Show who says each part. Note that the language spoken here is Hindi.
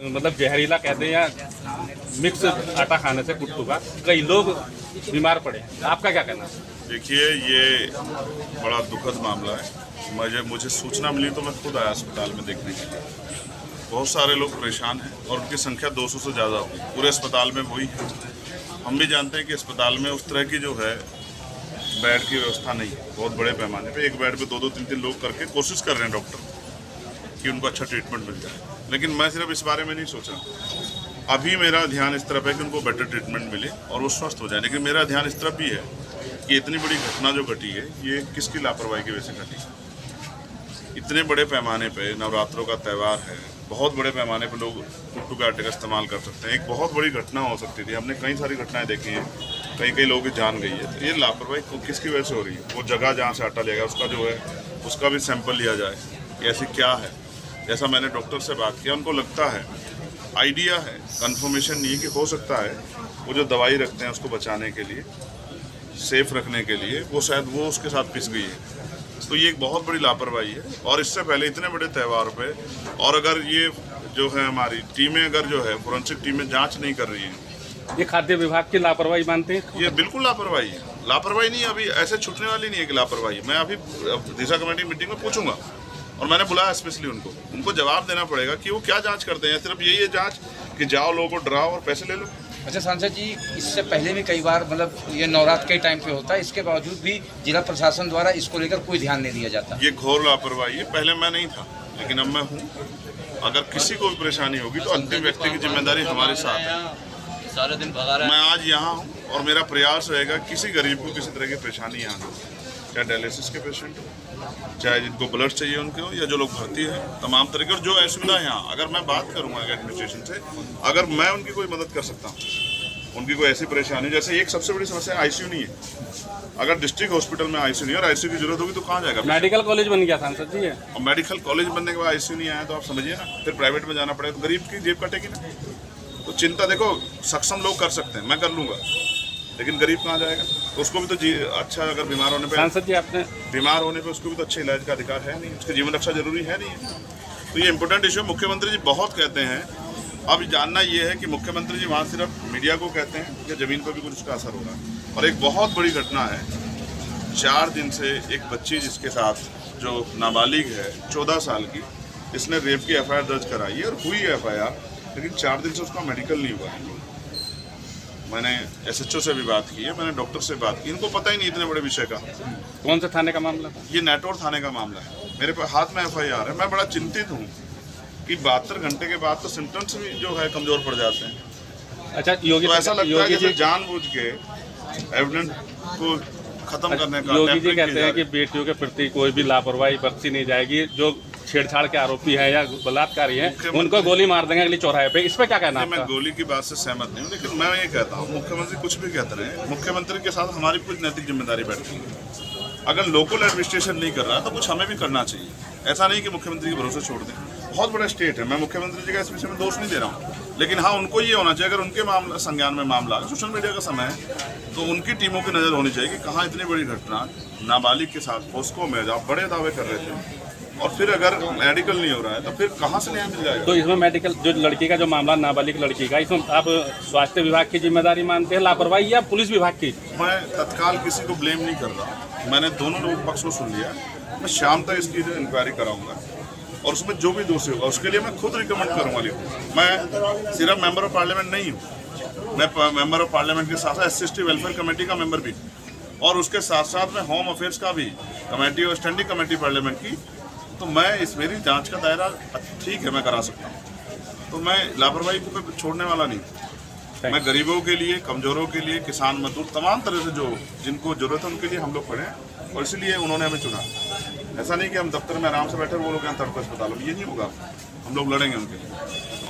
Speaker 1: मतलब जहरीला कहते हैं या मिक्स आटा खाने से कुट्टू का कई लोग बीमार पड़े, आपका क्या कहना है?
Speaker 2: देखिए, ये बड़ा दुखद मामला है। मुझे सूचना मिली तो मैं खुद आया अस्पताल में देखने के लिए। बहुत सारे लोग परेशान हैं और उनकी संख्या 200 से ज़्यादा होगी पूरे अस्पताल में। वही है, हम भी जानते हैं कि अस्पताल में उस तरह की जो है बेड की व्यवस्था नहीं है। बहुत बड़े पैमाने पे एक बेड पे 2-2, 3-3 लोग करके कोशिश कर रहे हैं डॉक्टर कि उनको अच्छा ट्रीटमेंट मिल जाए, लेकिन मैं सिर्फ इस बारे में नहीं सोचा। अभी मेरा ध्यान इस तरफ है कि उनको बेटर ट्रीटमेंट मिले और वो स्वस्थ हो जाए, लेकिन मेरा ध्यान इस तरफ भी है कि इतनी बड़ी घटना जो घटी है ये किसकी लापरवाही की वजह से घटी। इतने बड़े पैमाने पे नवरात्रों का त्यौहार है, बहुत बड़े पैमाने पे लोग कुट्टू के आटे का इस्तेमाल कर सकते हैं। एक बहुत बड़ी घटना हो सकती थी, हमने कई सारी घटनाएं देखी हैं, कई लोगों की जान गई है। तो ये लापरवाही किसकी वजह से हो रही है? वो जगह जहाँ से आटा लिया गया उसका जो है उसका भी सैंपल लिया जाए कि ऐसी क्या है। जैसा मैंने डॉक्टर से बात किया, उनको लगता है, आइडिया है, कन्फर्मेशन नहीं है कि हो सकता है वो जो दवाई रखते हैं उसको बचाने के लिए, सेफ रखने के लिए, वो शायद वो उसके साथ पिस गई है। तो ये एक बहुत बड़ी लापरवाही है। और इससे पहले इतने बड़े त्यौहार पे, और अगर ये जो है हमारी टीमें अगर जो है फोरेंसिक टीमें जांच नहीं कर रही हैं,
Speaker 1: ये खाद्य विभाग की लापरवाही मानते हैं?
Speaker 2: ये बिल्कुल लापरवाही है। लापरवाही नहीं, अभी ऐसे छूटने वाली नहीं है कि लापरवाही। मैं अभी दिशा कमेटी मीटिंग में पूछूंगा और मैंने बुलाया स्पेशली उनको जवाब देना पड़ेगा कि वो क्या जाँच करते हैं। सिर्फ यही है जाँच कि जाओ लोगों को डराओ और पैसे ले लो।
Speaker 3: अच्छा सांसद जी, इससे पहले भी कई बार मतलब ये नवरात्र के टाइम पे होता है, इसके बावजूद भी जिला प्रशासन द्वारा इसको लेकर कोई ध्यान नहीं दिया जाता।
Speaker 2: ये घोर लापरवाही है। पहले मैं नहीं था, लेकिन अब मैं हूँ। अगर किसी को भी परेशानी होगी तो अंतिम व्यक्ति की जिम्मेदारी हमारे साथ है।
Speaker 4: सारे दिन भगा रहा है।
Speaker 2: मैं आज यहाँ हूँ और मेरा प्रयास रहेगा किसी गरीब को किसी तरह की परेशानी यहाँ ना हो, चाहे डायलिसिस के पेशेंट हो, चाहे जिनको ब्लड चाहिए उनके हो, या जो लोग भर्ती हैं, तमाम तरीके। और जो असुविधा है यहाँ, अगर मैं बात करूँगा एडमिनिस्ट्रेशन से, अगर मैं उनकी कोई मदद कर सकता हूँ, उनकी कोई ऐसी परेशानी, जैसे एक सबसे बड़ी समस्या आईसीयू नहीं है। अगर डिस्ट्रिक्ट हॉस्पिटल में आईसीयू नहीं है और आईसीयू की जरूरत होगी तो कहाँ जाएगा?
Speaker 1: मेडिकल कॉलेज बन गया सांसद जी है,
Speaker 2: और मेडिकल कॉलेज बनने के बाद आईसीयू नहीं आया तो आप समझिए ना, फिर प्राइवेट में जाना पड़ेगा तो गरीब की जेब कटेगी ना। तो चिंता देखो, सक्षम लोग कर सकते हैं, मैं कर लूँगा, लेकिन गरीब कहाँ जाएगा? तो उसको भी तो अच्छा, अगर बीमार होने पे
Speaker 1: सांसद जी आपने
Speaker 2: बीमार होने पे उसको भी तो अच्छे इलाज का अधिकार है नहीं, उसकी जीवन रक्षा जरूरी है नहीं। तो ये इंपॉर्टेंट इशू। मुख्यमंत्री जी बहुत कहते हैं, अब जानना ये है कि मुख्यमंत्री जी वहाँ सिर्फ मीडिया को कहते हैं कि ज़मीन पर भी कुछ उसका असर होगा। और एक बहुत बड़ी घटना है, 4 दिन से एक बच्ची जिसके साथ जो नाबालिग है 14 साल की, इसने रेप की एफआईआर दर्ज कराई है और हुई है एफआईआर, लेकिन 4 दिन से उसका मेडिकल नहीं हुआ है। मैंने एसएचओ से भी बात की है, मैंने डॉक्टर से बात की, इनको पता ही नहीं इतने बड़े विषय का।
Speaker 1: कौन से थाने का मामला?
Speaker 2: ये नेटवर्क थाने का मामला है। मेरे हाथ में एफआईआर है। मैं बड़ा चिंतित हूँ कि 72 घंटे के बाद तो सिम्टम्स भी जो है कमजोर पड़ जाते हैं।
Speaker 1: अच्छा योगी,
Speaker 2: तो ऐसा लगता है कि जानबूझ के एविडेंस को खत्म करने का
Speaker 1: योगी जी कहते हैं कि बेटियों के प्रति कोई भी लापरवाही बरती नहीं जाएगी, जो छेड़छाड़ के आरोपी है या बलात्कारी है उनको गोली मार देंगे अगली चौराहे पे। इस पे क्या कहना है?
Speaker 2: मैं गोली की बात से सहमत नहीं हूँ, लेकिन मैं ये कहता हूँ, मुख्यमंत्री कुछ भी कहते रहे, मुख्यमंत्री के साथ हमारी कुछ नैतिक जिम्मेदारी बैठती है। अगर लोकल एडमिनिस्ट्रेशन नहीं कर रहा तो कुछ हमें भी करना चाहिए। ऐसा नहीं कि मुख्यमंत्री के भरोसे छोड़ दें। बहुत बड़ा स्टेट है, मैं मुख्यमंत्री जी का इस विषय में दोष नहीं दे रहा हूँ, लेकिन हाँ उनको ये होना चाहिए, अगर उनके मामला संज्ञान में मामला सोशल मीडिया का समय है तो उनकी टीमों की नज़र होनी चाहिए कि कहाँ इतनी बड़ी घटना नाबालिग के साथ पोस्को में आप बड़े दावे कर रहे थे और फिर अगर मेडिकल नहीं हो रहा है तो फिर कहाँ से न्याय मिल जाएगा?
Speaker 1: तो इसमें मेडिकल जो लड़की का जो मामला, नाबालिग लड़की का, इसमें आप स्वास्थ्य विभाग की जिम्मेदारी मानते हैं लापरवाही या पुलिस विभाग की?
Speaker 2: मैं तत्काल किसी को ब्लेम नहीं कर रहा, मैंने दोनों लोग पक्ष को सुन लिया। मैं शाम तक इसकी इंक्वायरी कराऊंगा और उसमें जो भी दोषी होगा उसके लिए मैं खुद रिकमेंड करूँगा लिखूँ। मैं सिर्फ मेंबर ऑफ पार्लियामेंट नहीं हूँ, मैं मेंबर ऑफ पार्लियामेंट के साथ साथ SC/ST वेलफेयर कमेटी का मेंबर भी, और उसके साथ साथ में होम अफेयर्स का भी कमेटी और स्टैंडिंग कमेटी पार्लियामेंट की। तो मैं मेरी जांच का दायरा ठीक है, मैं करा सकता हूँ। तो मैं लापरवाही को छोड़ने वाला नहीं। मैं गरीबों के लिए, कमजोरों के लिए, किसान मजदूर, तमाम तरह से जो जिनको जरूरत है उनके लिए हम लोग खड़े हैं और इसलिए उन्होंने हमें चुना। ऐसा नहीं कि हम दफ्तर में आराम से बैठे वो लोग यहाँ तड़प अस्पतालों में, ये नहीं होगा। हम लोग लड़ेंगे उनके लिए।